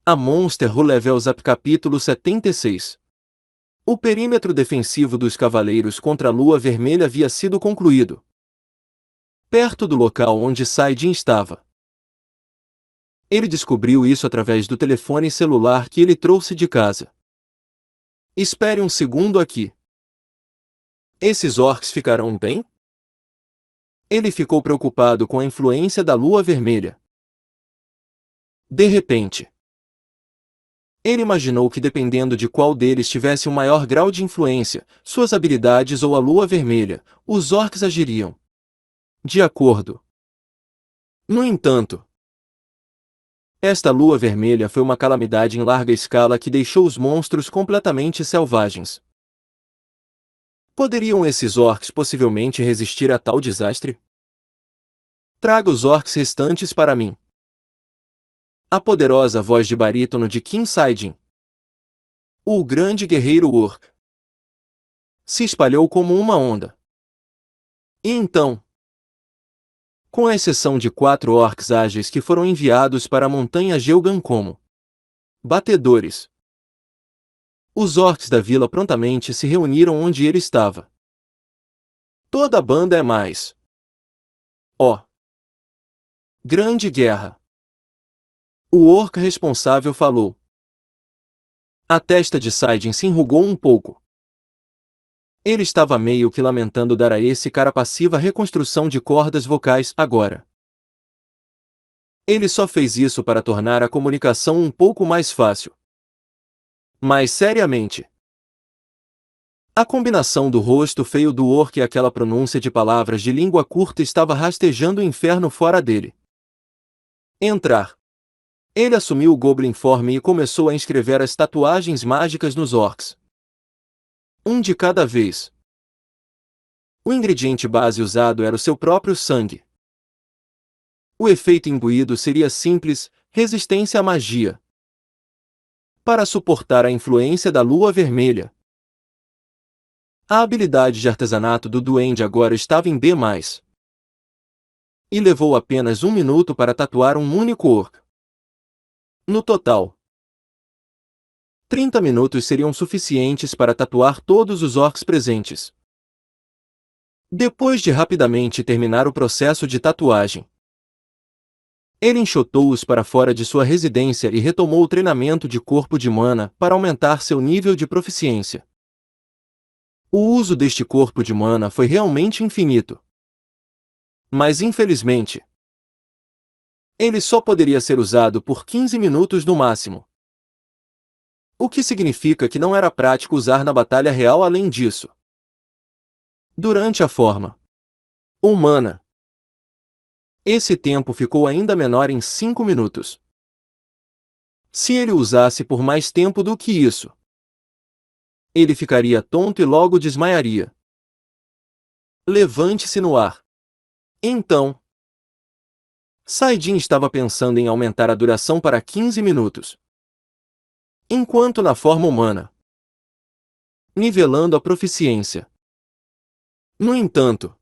A Monster Who Levels Up Capítulo 76. O perímetro defensivo dos Cavaleiros contra a Lua Vermelha havia sido concluído. Perto do local onde Saidin estava. Ele descobriu isso através do telefone celular que ele trouxe de casa. Espere um segundo aqui. Esses orcs ficarão bem? Ele ficou preocupado com a influência da Lua Vermelha. De repente, ele imaginou que dependendo de qual deles tivesse um maior grau de influência, suas habilidades ou a Lua Vermelha, os orcs agiriam de acordo. No entanto, esta Lua Vermelha foi uma calamidade em larga escala que deixou os monstros completamente selvagens. Poderiam esses orcs possivelmente resistir a tal desastre? Traga os orcs restantes para mim. A poderosa voz de barítono de King Saidin, o grande guerreiro orc, se espalhou como uma onda. E então, com exceção de 4 orcs ágeis que foram enviados para a montanha Gelgan como batedores, os orcs da vila prontamente se reuniram onde ele estava. Toda a banda é mais. Grande guerra. O orc responsável falou. A testa de Saidin se enrugou um pouco. Ele estava meio que lamentando dar a esse cara passiva reconstrução de cordas vocais agora. Ele só fez isso para tornar a comunicação um pouco mais fácil. Mas seriamente, a combinação do rosto feio do orc e aquela pronúncia de palavras de língua curta estava rastejando o inferno fora dele. Entrar. Ele assumiu o Goblin Form e começou a inscrever as tatuagens mágicas nos orcs. Um de cada vez. O ingrediente base usado era o seu próprio sangue. O efeito imbuído seria simples, resistência à magia. Para suportar a influência da Lua Vermelha. A habilidade de artesanato do duende agora estava em B+. E levou apenas 1 minuto para tatuar um único orc. No total, 30 minutos seriam suficientes para tatuar todos os orcs presentes. Depois de rapidamente terminar o processo de tatuagem, ele enxotou-os para fora de sua residência e retomou o treinamento de corpo de mana para aumentar seu nível de proficiência. O uso deste corpo de mana foi realmente infinito. Mas infelizmente, ele só poderia ser usado por 15 minutos no máximo. O que significa que não era prático usar na batalha real além disso. Durante a forma humana, esse tempo ficou ainda menor em 5 minutos. Se ele usasse por mais tempo do que isso, ele ficaria tonto e logo desmaiaria. Levante-se no ar. Então, Saidin estava pensando em aumentar a duração para 15 minutos. Enquanto na forma humana, nivelando a proficiência. No entanto,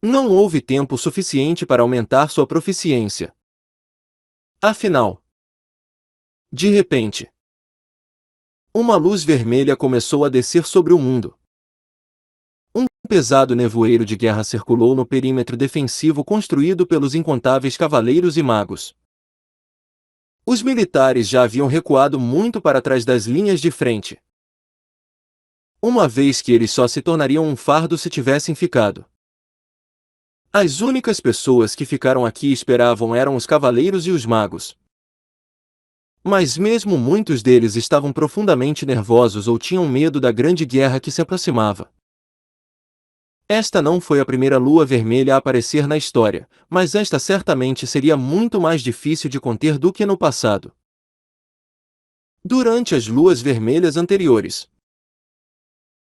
não houve tempo suficiente para aumentar sua proficiência. Afinal, de repente, uma luz vermelha começou a descer sobre o mundo. Um pesado nevoeiro de guerra circulou no perímetro defensivo construído pelos incontáveis cavaleiros e magos. Os militares já haviam recuado muito para trás das linhas de frente, uma vez que eles só se tornariam um fardo se tivessem ficado. As únicas pessoas que ficaram aqui e esperavam eram os cavaleiros e os magos. Mas mesmo muitos deles estavam profundamente nervosos ou tinham medo da grande guerra que se aproximava. Esta não foi a primeira lua vermelha a aparecer na história, mas esta certamente seria muito mais difícil de conter do que no passado. Durante as luas vermelhas anteriores,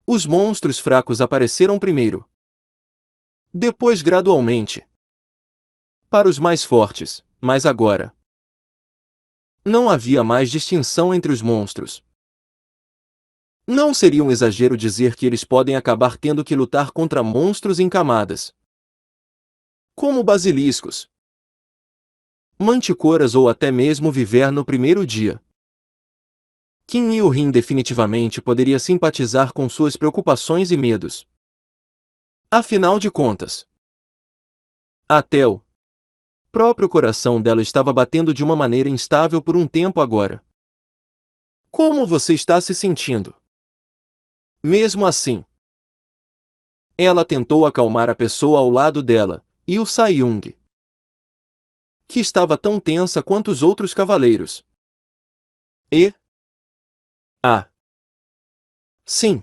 os monstros fracos apareceram primeiro. Depois gradualmente, para os mais fortes, mas agora não havia mais distinção entre os monstros. Não seria um exagero dizer que eles podem acabar tendo que lutar contra monstros em camadas, como basiliscos, manticoras ou até mesmo viver no primeiro dia. Kim Il-rin definitivamente poderia simpatizar com suas preocupações e medos. Afinal de contas, até o próprio coração dela estava batendo de uma maneira instável por um tempo agora. Como você está se sentindo? Mesmo assim, ela tentou acalmar a pessoa ao lado dela, Yu Sa-young, que estava tão tensa quanto os outros cavaleiros. Ah, sim.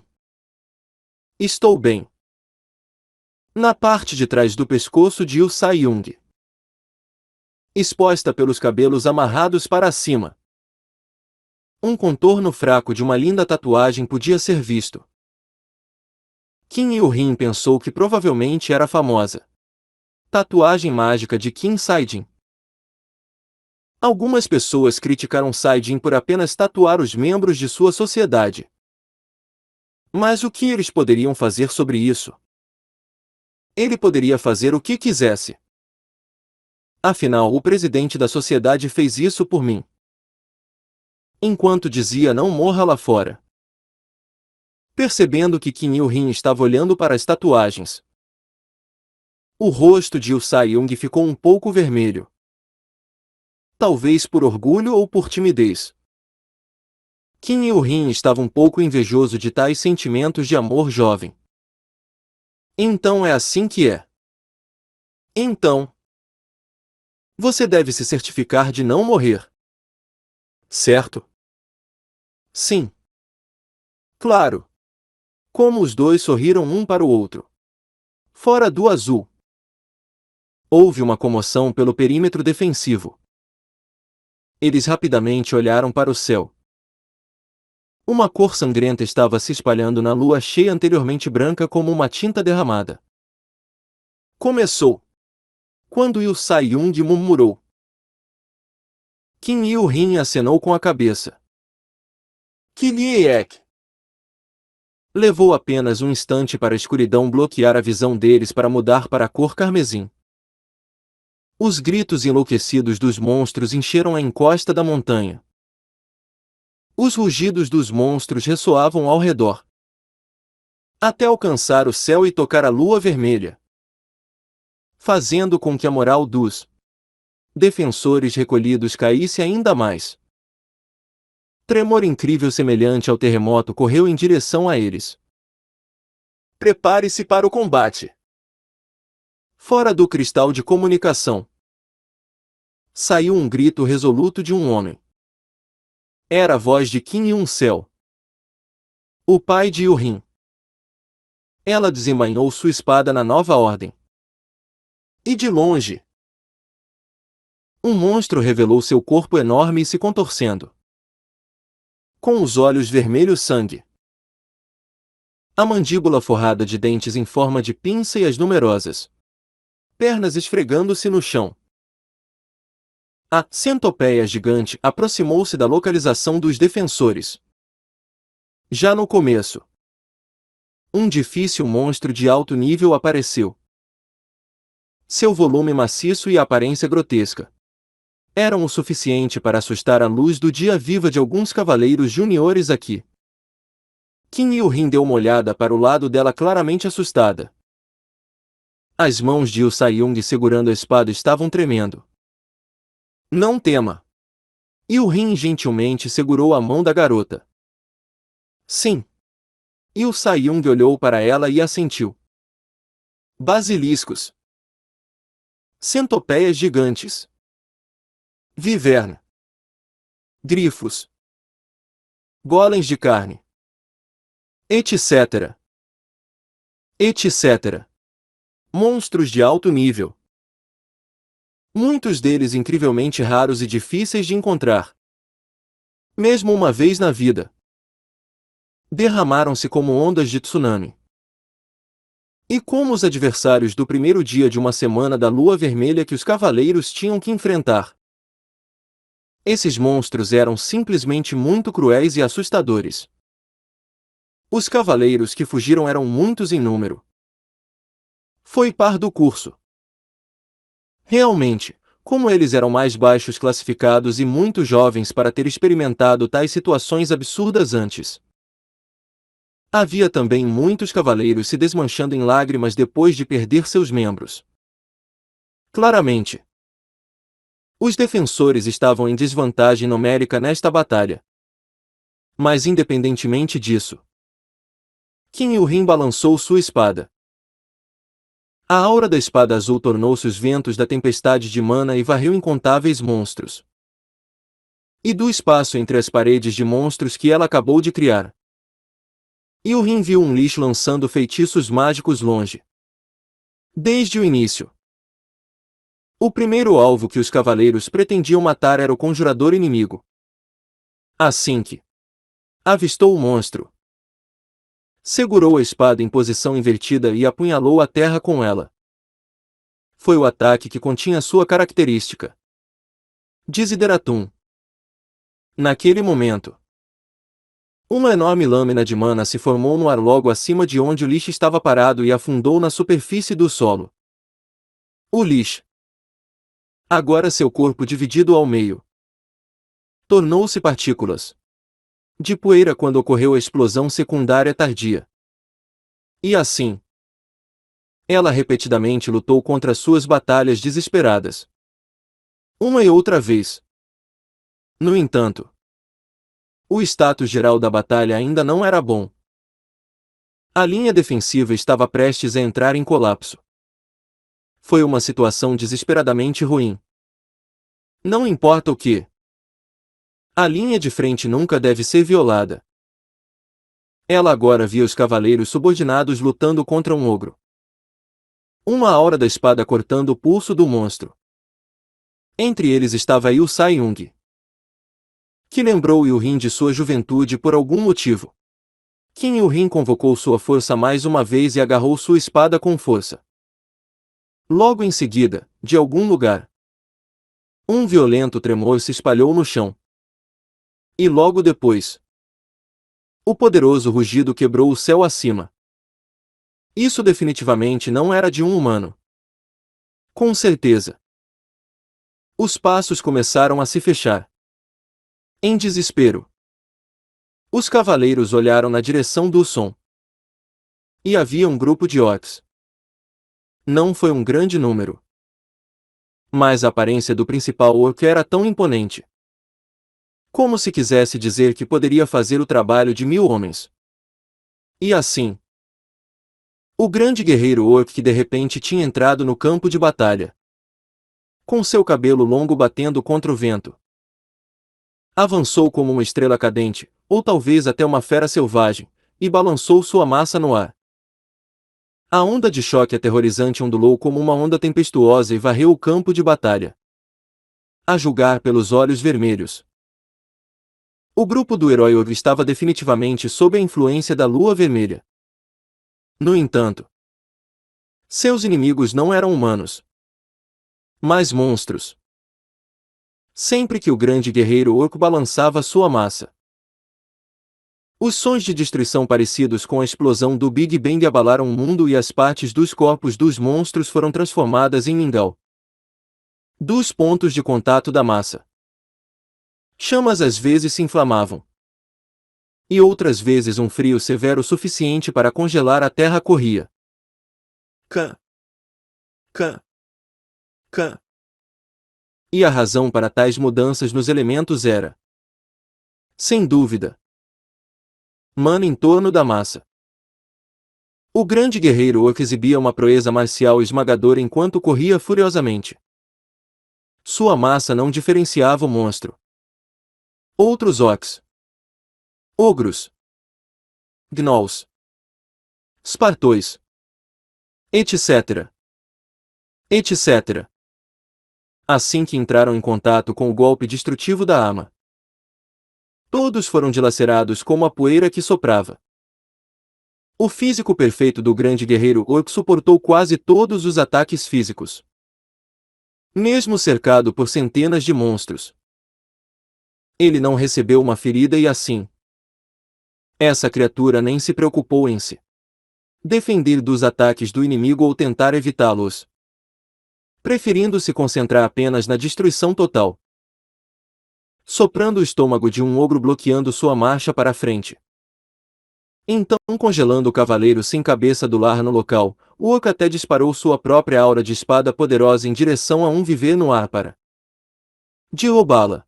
Estou bem. Na parte de trás do pescoço de Yu Sa-young, exposta pelos cabelos amarrados para cima, um contorno fraco de uma linda tatuagem podia ser visto. Kim Il-rin pensou que provavelmente era a famosa tatuagem mágica de Kim Sae-jin. Algumas pessoas criticaram Sae-jin por apenas tatuar os membros de sua sociedade. Mas o que eles poderiam fazer sobre isso? Ele poderia fazer o que quisesse. Afinal, o presidente da sociedade fez isso por mim. Enquanto dizia não morra lá fora. Percebendo que Kim Il-rin estava olhando para as tatuagens, o rosto de Yu Sa-young ficou um pouco vermelho. Talvez por orgulho ou por timidez. Kim Il-rin estava um pouco invejoso de tais sentimentos de amor jovem. Então é assim que é. Então, você deve se certificar de não morrer. Certo? Sim. Claro. Como os dois sorriram um para o outro. Fora do azul. Houve uma comoção pelo perímetro defensivo. Eles rapidamente olharam para o céu. Uma cor sangrenta estava se espalhando na lua cheia, anteriormente branca como uma tinta derramada. Começou. Quando Yu Sa-young murmurou. Kim Il-rin acenou com a cabeça. Kiliek. Levou apenas um instante para a escuridão bloquear a visão deles para mudar para a cor carmesim. Os gritos enlouquecidos dos monstros encheram a encosta da montanha. Os rugidos dos monstros ressoavam ao redor, até alcançar o céu e tocar a lua vermelha, fazendo com que a moral dos defensores recolhidos caísse ainda mais. Tremor incrível semelhante ao terremoto correu em direção a eles. Prepare-se para o combate. Fora do cristal de comunicação, saiu um grito resoluto de um homem. Era a voz de Kim Il-sel, o pai de Il-rin. Ela desembainhou sua espada na nova ordem. E de longe, um monstro revelou seu corpo enorme e se contorcendo, com os olhos vermelhos sangue, a mandíbula forrada de dentes em forma de pinça e as numerosas pernas esfregando-se no chão. A centopeia gigante aproximou-se da localização dos defensores. Já no começo, um difícil monstro de alto nível apareceu. Seu volume maciço e a aparência grotesca eram o suficiente para assustar a luz do dia viva de alguns cavaleiros juniores aqui. Kim Il-rin deu uma olhada para o lado dela, claramente assustada. As mãos de Yu Sa-young segurando a espada estavam tremendo. Não tema. Il-rin gentilmente segurou a mão da garota. Sim. Yu Sa-young olhou para ela e assentiu. Basiliscos. Centopeias gigantes. Viverna. Grifos. Golems de carne. Etc. Etc. Monstros de alto nível. Muitos deles incrivelmente raros e difíceis de encontrar. Mesmo uma vez na vida. Derramaram-se como ondas de tsunami. E como os adversários do primeiro dia de uma semana da lua vermelha que os cavaleiros tinham que enfrentar. Esses monstros eram simplesmente muito cruéis e assustadores. Os cavaleiros que fugiram eram muitos em número. Foi par do curso. Realmente, Como eles eram mais baixos classificados e muito jovens para ter experimentado tais situações absurdas antes. Havia também muitos cavaleiros se desmanchando em lágrimas depois de perder seus membros. Claramente, os defensores estavam em desvantagem numérica nesta batalha. Mas independentemente disso, Qin Yuhin balançou sua espada. A aura da espada azul tornou-se os ventos da tempestade de mana e varreu incontáveis monstros. E do espaço entre as paredes de monstros que ela acabou de criar, Yuhin viu um lixo lançando feitiços mágicos longe. Desde o início, o primeiro alvo que os cavaleiros pretendiam matar era o conjurador inimigo. Assim que avistou o monstro, segurou a espada em posição invertida e apunhalou a terra com ela. Foi o ataque que continha sua característica Desideratum. Naquele momento, uma enorme lâmina de mana se formou no ar logo acima de onde o lixo estava parado e afundou na superfície do solo. O lixo, agora seu corpo dividido ao meio, tornou-se partículas de poeira quando ocorreu a explosão secundária tardia. E assim, ela repetidamente lutou contra suas batalhas desesperadas. Uma e outra vez. No entanto, o status geral da batalha ainda não era bom. A linha defensiva estava prestes a entrar em colapso. Foi uma situação desesperadamente ruim. Não importa o que, a linha de frente nunca deve ser violada. Ela agora via os cavaleiros subordinados lutando contra um ogro. Uma aura da espada cortando o pulso do monstro. Entre eles estava Yu Sai-Yung, que lembrou Yuhin de sua juventude por algum motivo. Qin Yuhin convocou sua força mais uma vez e agarrou sua espada com força. Logo em seguida, de algum lugar, um violento tremor se espalhou no chão. E logo depois, o poderoso rugido quebrou o céu acima. Isso definitivamente não era de um humano. Com certeza. Os passos começaram a se fechar. Em desespero, os cavaleiros olharam na direção do som. E havia um grupo de orcs. Não foi um grande número, mas a aparência do principal orc era tão imponente, como se quisesse dizer que poderia fazer o trabalho de 1000 homens. E assim, o grande guerreiro orc que de repente tinha entrado no campo de batalha, com seu cabelo longo batendo contra o vento, avançou como uma estrela cadente, ou talvez até uma fera selvagem, e balançou sua massa no ar. A onda de choque aterrorizante ondulou como uma onda tempestuosa e varreu o campo de batalha. A julgar pelos olhos vermelhos, o grupo do herói Orc estava definitivamente sob a influência da lua vermelha. No entanto, seus inimigos não eram humanos, mas monstros. Sempre que o grande guerreiro orco balançava sua massa, os sons de destruição parecidos com a explosão do Big Bang abalaram o mundo e as partes dos corpos dos monstros foram transformadas em mingau. Dos pontos de contato da massa, chamas às vezes se inflamavam. E outras vezes um frio severo suficiente para congelar a terra corria. Cã. Cã. Cã. E a razão para tais mudanças nos elementos era, sem dúvida, mana em torno da massa. O grande guerreiro orc exibia uma proeza marcial esmagadora enquanto corria furiosamente. Sua massa não diferenciava o monstro. Outros orcs, ogros, gnolls, spartois, etc. etc. Assim que entraram em contato com o golpe destrutivo da arma, todos foram dilacerados como a poeira que soprava. O físico perfeito do grande guerreiro orc suportou quase todos os ataques físicos, mesmo cercado por centenas de monstros. Ele não recebeu uma ferida e assim, essa criatura nem se preocupou em se defender dos ataques do inimigo ou tentar evitá-los. preferindo se concentrar apenas na destruição total. Soprando o estômago de um ogro bloqueando sua marcha para a frente. Então, congelando o cavaleiro sem cabeça do lar no local, o orc até disparou sua própria aura de espada poderosa em direção a um viver no ar para derrubá-la.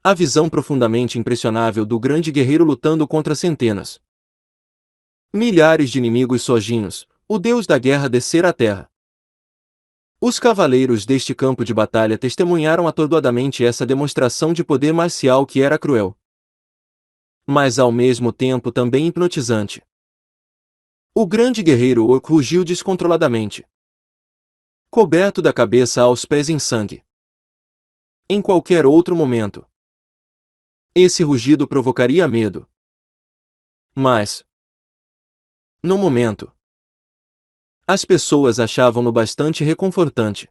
A visão profundamente impressionável do grande guerreiro lutando contra centenas, milhares de inimigos sozinhos, o deus da guerra descer à terra. Os cavaleiros deste campo de batalha testemunharam atordoadamente essa demonstração de poder marcial que era cruel, mas ao mesmo tempo também hipnotizante. O grande guerreiro orc rugiu descontroladamente, coberto da cabeça aos pés em sangue. Em qualquer outro momento, esse rugido provocaria medo. Mas, no momento, as pessoas achavam-no bastante reconfortante.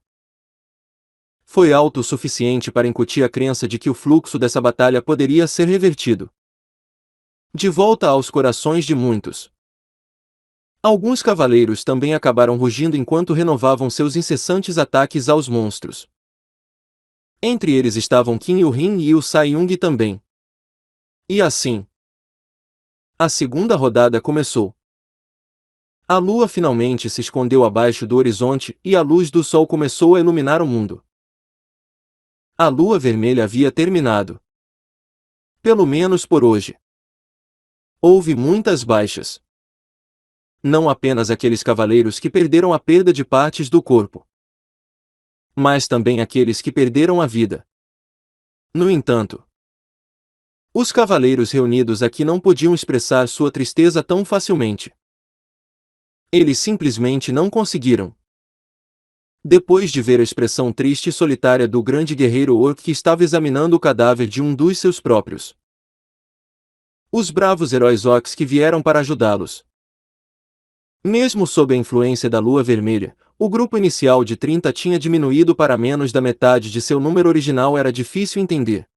Foi alto o suficiente para incutir a crença de que o fluxo dessa batalha poderia ser revertido. De volta aos corações de muitos. Alguns cavaleiros também acabaram rugindo enquanto renovavam seus incessantes ataques aos monstros. Entre eles estavam Qin Yuhin e Liu Saiyong também. E assim, a segunda rodada começou. A lua finalmente se escondeu abaixo do horizonte e a luz do sol começou a iluminar o mundo. A lua vermelha havia terminado. Pelo menos por hoje. Houve muitas baixas. Não apenas aqueles cavaleiros que perderam a perda de partes do corpo, mas também aqueles que perderam a vida. No entanto, os cavaleiros reunidos aqui não podiam expressar sua tristeza tão facilmente. Eles simplesmente não conseguiram. Depois de ver a expressão triste e solitária do grande guerreiro orc que estava examinando o cadáver de um dos seus próprios, os bravos heróis orcs que vieram para ajudá-los. Mesmo sob a influência da lua vermelha, o grupo inicial de 30 tinha diminuído para menos da metade de seu número original. Era difícil entender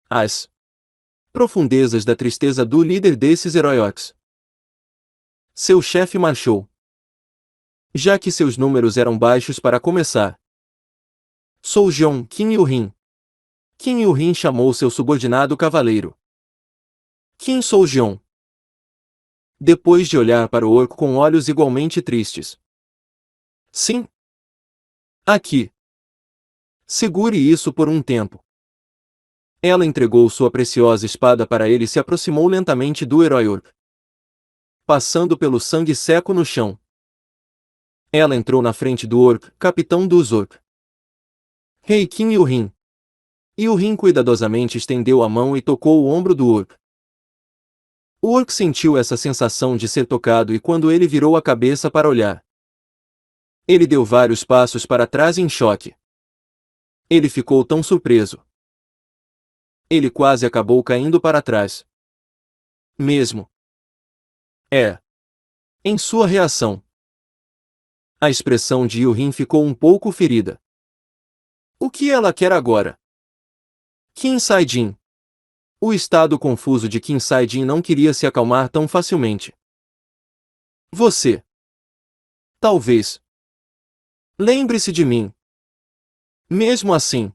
as profundezas da tristeza do líder desses heróis orcs. Seu chefe marchou, já que seus números eram baixos para começar. Sou Jeon Qin Yuhin. Qin Yuhin chamou seu subordinado cavaleiro. Qin Sou Jeon. Depois de olhar para o orc com olhos igualmente tristes. Sim. Aqui. Segure isso por um tempo. Ela entregou sua preciosa espada para ele e se aproximou lentamente do herói orc, passando pelo sangue seco no chão. Ela entrou na frente do orc, capitão dos orc. Rei Qin Yuhin. Yuhin cuidadosamente estendeu a mão e tocou o ombro do orc. O orc sentiu essa sensação de ser tocado e quando ele virou a cabeça para olhar, ele deu vários passos para trás em choque. Ele ficou tão surpreso. Ele quase acabou caindo para trás. Mesmo. Em sua reação, a expressão de Yuhin ficou um pouco ferida. O que ela quer agora? Qin Saijin. O estado confuso de Qin Saijin não queria se acalmar tão facilmente. Você. Talvez. Lembre-se de mim. Mesmo assim,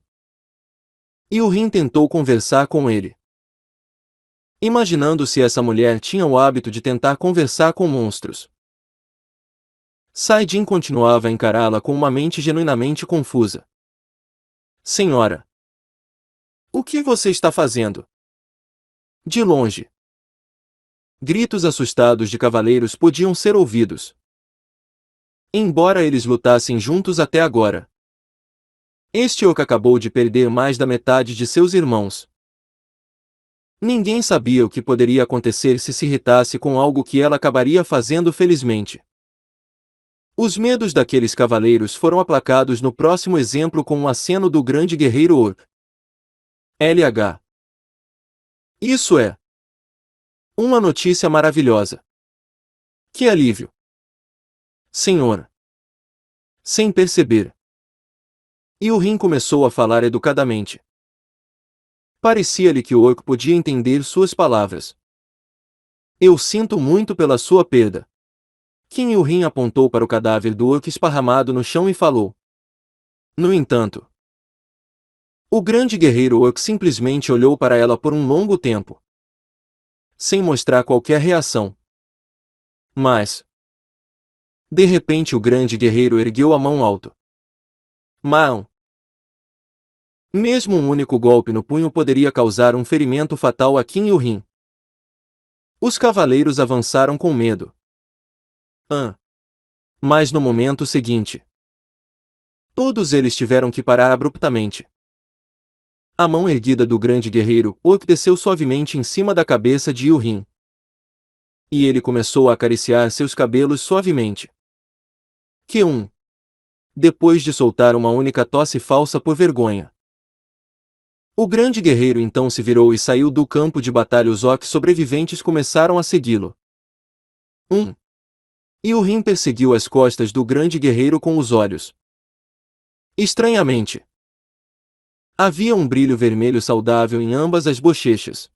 Yuhin tentou conversar com ele. Imaginando se essa mulher tinha o hábito de tentar conversar com monstros. Saijin continuava a encará-la com uma mente genuinamente confusa. Senhora. O que você está fazendo? De longe. Gritos assustados de cavaleiros podiam ser ouvidos. Embora eles lutassem juntos até agora, este orc acabou de perder mais da metade de seus irmãos. Ninguém sabia o que poderia acontecer se irritasse com algo que ela acabaria fazendo felizmente. Os medos daqueles cavaleiros foram aplacados no próximo exemplo com um aceno do grande guerreiro orc. LH. Isso é uma notícia maravilhosa. Que alívio! Senhor. Sem perceber, Yuhin começou a falar educadamente. Parecia-lhe que o orc podia entender suas palavras. Eu sinto muito pela sua perda. Qin Yuhin apontou para o cadáver do orc esparramado no chão e falou. No entanto, o grande guerreiro orc simplesmente olhou para ela por um longo tempo, sem mostrar qualquer reação. Mas, de repente o grande guerreiro ergueu a mão alto. Mão! Mesmo um único golpe no punho poderia causar um ferimento fatal a Qin Yuhin. Os cavaleiros avançaram com medo. Mas no momento seguinte, todos eles tiveram que parar abruptamente. A mão erguida do grande guerreiro orc desceu suavemente em cima da cabeça de Yuhin. E ele começou a acariciar seus cabelos suavemente. Q1. Depois de soltar uma única tosse falsa por vergonha. O grande guerreiro então se virou e saiu do campo de batalha. Os orcs sobreviventes começaram a segui-lo. Yuhin perseguiu as costas do grande guerreiro com os olhos. Estranhamente, havia um brilho vermelho saudável em ambas as bochechas.